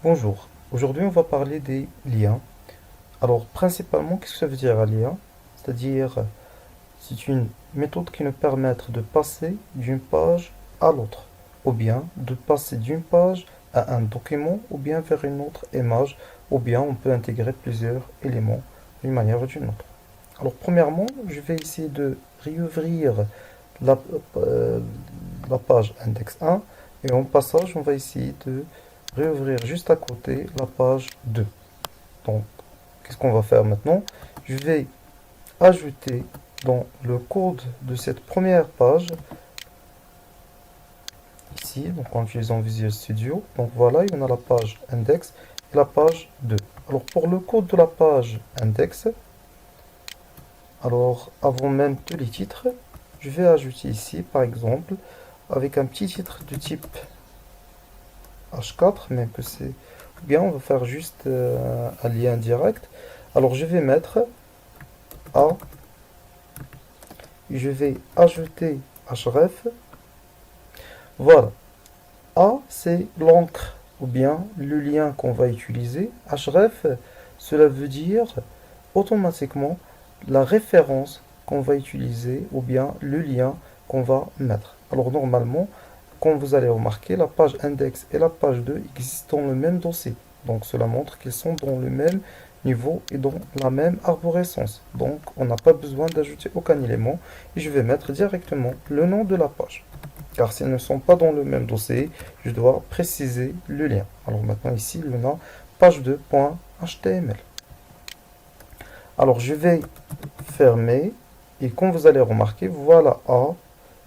Bonjour, aujourd'hui on va parler des liens. Alors principalement, qu'est-ce que ça veut dire un lien? C'est-à-dire, c'est une méthode qui nous permet de passer d'une page à l'autre, ou bien de passer d'une page à un document, ou bien vers une autre image, ou bien on peut intégrer plusieurs éléments d'une manière ou d'une autre. Alors premièrement, je vais essayer de réouvrir la, euh, la page index 1 et en passage, on va essayer de réouvrir juste à côté la page 2. Donc, qu'est-ce qu'on va faire maintenant? Je vais ajouter dans le code de cette première page, ici, donc en utilisant Visual Studio, donc voilà, il y en a la page index et la page 2. Alors, pour le code de la page index, alors avant même tous les titres, je vais ajouter ici, par exemple, avec un petit titre de type H4, même que c'est bien, on va faire juste un lien direct. Alors je vais mettre A, je vais ajouter href. Voilà, A c'est l'encre ou bien le lien qu'on va utiliser. Href, cela veut dire automatiquement la référence qu'on va utiliser ou bien le lien qu'on va mettre. Alors normalement, comme vous allez remarquer, la page index et la page 2 existent dans le même dossier. Donc cela montre qu'ils sont dans le même niveau et dans la même arborescence. Donc on n'a pas besoin d'ajouter aucun élément et je vais mettre directement le nom de la page. Car s'ils ne sont pas dans le même dossier, je dois préciser le lien. Alors maintenant ici, le nom page2.html. Alors je vais fermer et comme vous allez remarquer, voilà A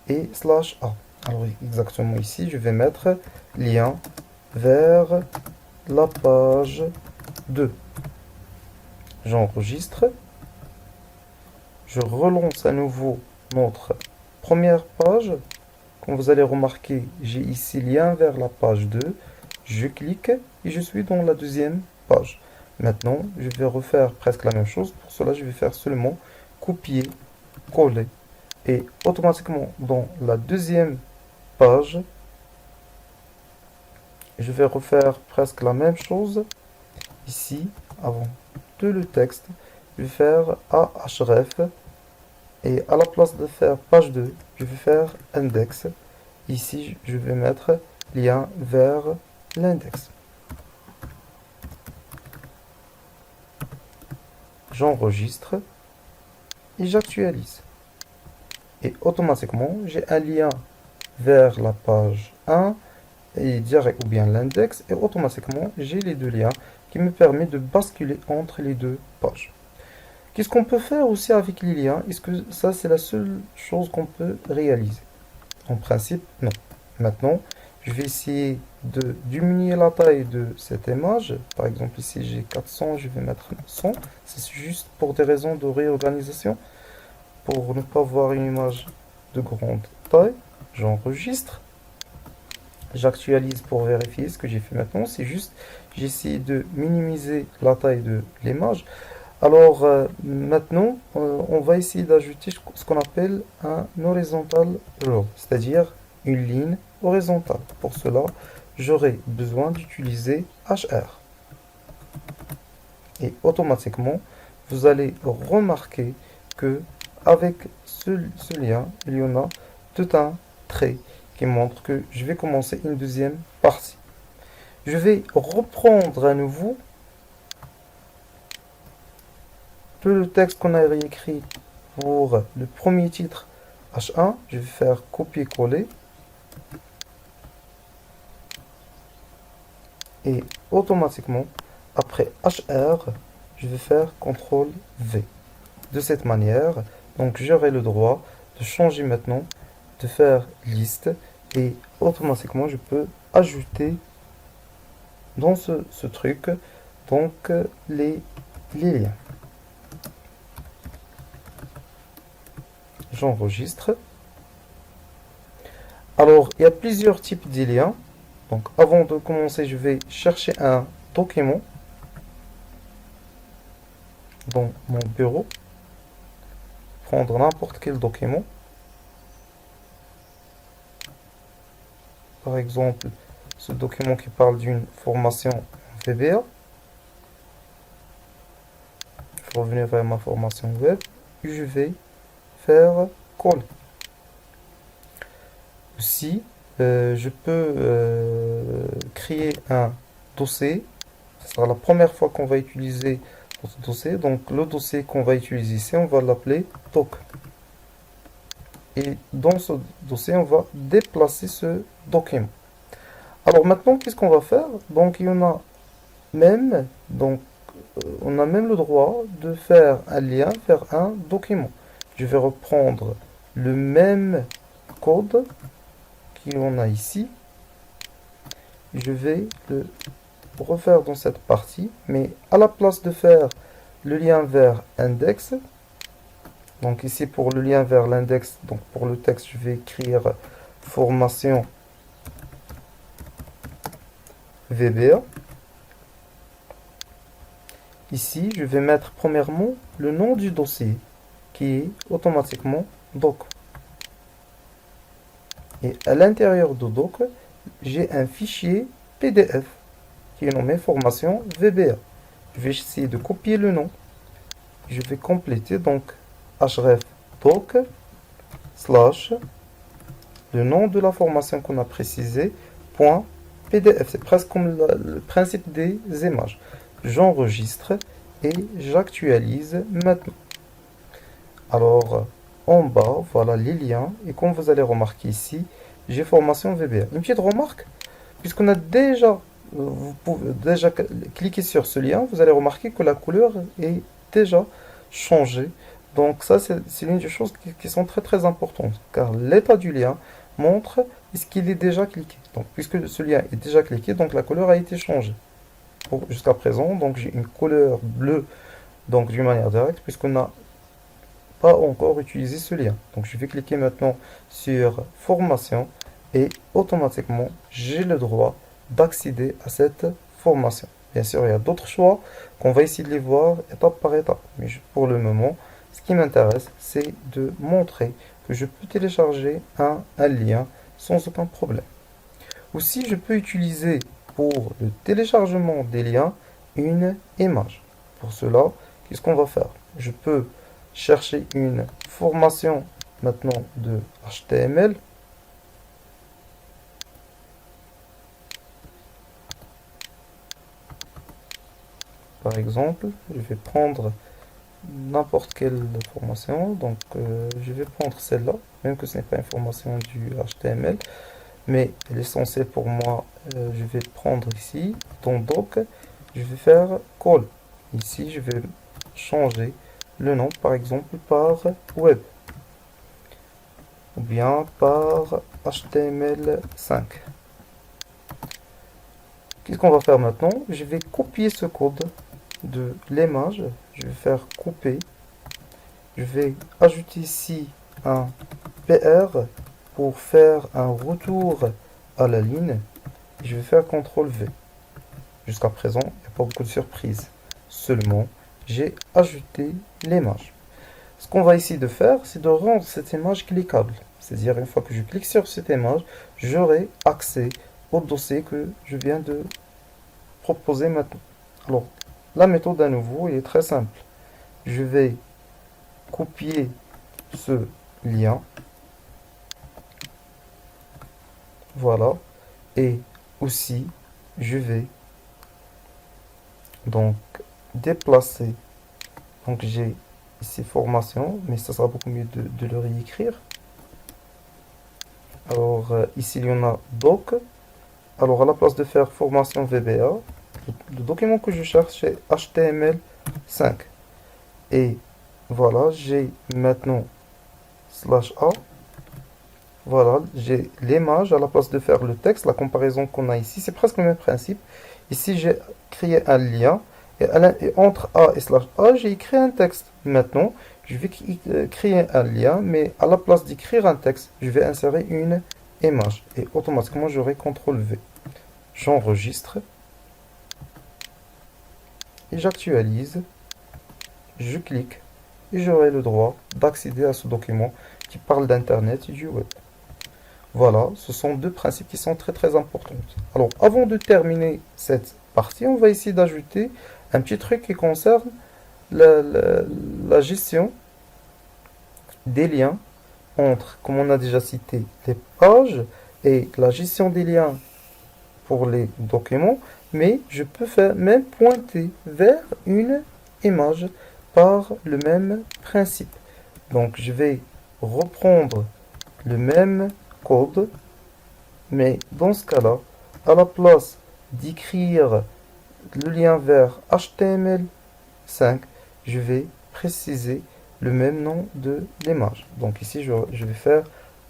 et slash A. Alors exactement ici, je vais mettre lien vers la page 2. J'enregistre. Je relance à nouveau notre première page. Comme vous allez remarquer, j'ai ici lien vers la page 2. Je clique et je suis dans la deuxième page. Maintenant, je vais refaire presque la même chose. Pour cela, je vais faire seulement copier, coller. Et automatiquement, dans la deuxième page, je vais refaire presque la même chose. Ici, avant de le texte, je vais faire ahref. Et à la place de faire page 2, je vais faire index. Ici, je vais mettre lien vers l'index. J'enregistre et j'actualise. Et automatiquement, j'ai un lien vers la page 1 et direct ou bien l'index. Et automatiquement, j'ai les deux liens qui me permettent de basculer entre les deux pages. Qu'est-ce qu'on peut faire aussi avec les liens? Est-ce que ça, c'est la seule chose qu'on peut réaliser? En principe, non. Maintenant, je vais essayer de diminuer la taille de cette image. Par exemple, ici j'ai 400, je vais mettre 100. C'est juste pour des raisons de réorganisation. Pour ne pas voir une image de grande taille, j'enregistre. J'actualise pour vérifier ce que j'ai fait maintenant. C'est juste, j'essaie de minimiser la taille de l'image. Alors maintenant, on va essayer d'ajouter ce qu'on appelle un horizontal row, c'est-à-dire une ligne horizontale. Pour cela, j'aurai besoin d'utiliser HR. Et automatiquement, vous allez remarquer que avec ce lien, il y en a tout un trait qui montre que je vais commencer une deuxième partie. Je vais reprendre à nouveau tout le texte qu'on a réécrit pour le premier titre H1, je vais faire copier-coller et automatiquement après HR, je vais faire CTRL V. De cette manière, donc j'aurai le droit de changer maintenant, de faire liste et automatiquement je peux ajouter dans ce truc donc les liens. J'enregistre. Alors, il y a plusieurs types de liens. Donc, avant de commencer, je vais chercher un document dans mon bureau. Prendre n'importe quel document. Par exemple, ce document qui parle d'une formation VBA. Je vais revenir vers ma formation web. Et je vais faire call. Aussi, je peux créer un dossier. Ce sera la première fois qu'on va utiliser notre dossier. Donc le dossier qu'on va utiliser ici, on va l'appeler doc. Et dans ce dossier, on va déplacer ce document. Alors maintenant, qu'est-ce qu'on va faire? Donc il y en a même, donc on a même le droit de faire un lien vers un document. Je vais reprendre le même code qu'on a ici. Je vais le refaire dans cette partie, mais à la place de faire le lien vers index, donc ici pour le lien vers l'index, donc pour le texte, je vais écrire formation VBA. Ici, je vais mettre premièrement le nom du dossier qui est automatiquement doc. Et à l'intérieur de doc, j'ai un fichier PDF qui est nommé formation VBA. Je vais essayer de copier le nom. Je vais compléter donc href doc slash le nom de la formation qu'on a précisé point PDF. C'est presque comme le principe des images. J'enregistre et j'actualise maintenant. Alors en bas, voilà les liens. Et comme vous allez remarquer ici, j'ai formation VBA. Une petite remarque, puisqu'on a déjà, vous pouvez déjà cliquer sur ce lien, vous allez remarquer que la couleur est déjà changée. Donc ça, c'est l'une des choses qui sont très très importantes, car l'état du lien montre est-ce qu'il est déjà cliqué. Donc puisque ce lien est déjà cliqué, donc la couleur a été changée. Jusqu'à présent, donc j'ai une couleur bleue, donc d'une manière directe, puisqu'on n'a pas encore utilisé ce lien. Donc je vais cliquer maintenant sur formation et automatiquement j'ai le droit d'accéder à cette formation. Bien sûr, il y a d'autres choix qu'on va essayer de les voir étape par étape. Mais pour le moment, ce qui m'intéresse, c'est de montrer que je peux télécharger un lien sans aucun problème. Aussi, je peux utiliser pour le téléchargement des liens une image. Pour cela, qu'est-ce qu'on va faire? Je peux chercher une formation maintenant de HTML. Par exemple, je vais prendre n'importe quelle formation. Donc, je vais prendre celle-là, même que ce n'est pas une formation du HTML. Mais l'essentiel pour moi, je vais prendre ici, dans Doc, je vais faire Call. Ici, je vais changer le nom, par exemple, par Web. Ou bien par HTML5. Qu'est-ce qu'on va faire maintenant? Je vais copier ce code de l'image. Je vais faire couper. Je vais ajouter ici un PR pour faire un retour à la ligne. Je vais faire CTRL V. Jusqu'à présent, il n'y a pas beaucoup de surprises. Seulement, j'ai ajouté l'image. Ce qu'on va essayer de faire, c'est de rendre cette image cliquable. C'est-à-dire, une fois que je clique sur cette image, j'aurai accès au dossier que je viens de proposer maintenant. Alors, la méthode à nouveau est très simple. Je vais copier ce lien. Voilà. Et aussi, je vais donc déplacer. Donc, j'ai ici formation, mais ça sera beaucoup mieux de le réécrire. Alors, ici, il y en a doc. Alors, à la place de faire formation VBA, le document que je cherche, c'est HTML5. Et voilà, j'ai maintenant /A. Voilà, j'ai l'image à la place de faire le texte, la comparaison qu'on a ici, c'est presque le même principe. Ici, j'ai créé un lien et, entre A et /A, j'ai écrit un texte. Maintenant, je vais créer un lien, mais à la place d'écrire un texte, je vais insérer une image et automatiquement, j'aurai CTRL V. J'enregistre et j'actualise. Je clique et j'aurai le droit d'accéder à ce document qui parle d'Internet et du web. Voilà, ce sont deux principes qui sont très très importants. Alors, avant de terminer cette partie, on va essayer d'ajouter un petit truc qui concerne la, la- la gestion des liens entre, comme on a déjà cité, les pages et la gestion des liens pour les documents, mais je peux faire même pointer vers une image par le même principe. Donc je vais reprendre le même code, mais dans ce cas-là, à la place d'écrire le lien vers HTML5, je vais préciser le même nom de l'image. Donc ici, je vais faire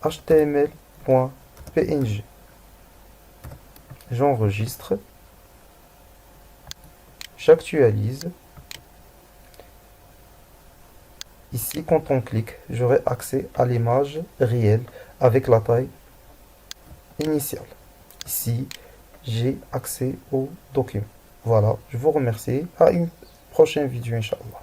html.png. J'enregistre, j'actualise. Ici, quand on clique, j'aurai accès à l'image réelle avec la taille initiale. Ici, j'ai accès au document. Voilà, je vous remercie. À une prochaine vidéo, Inch'Allah.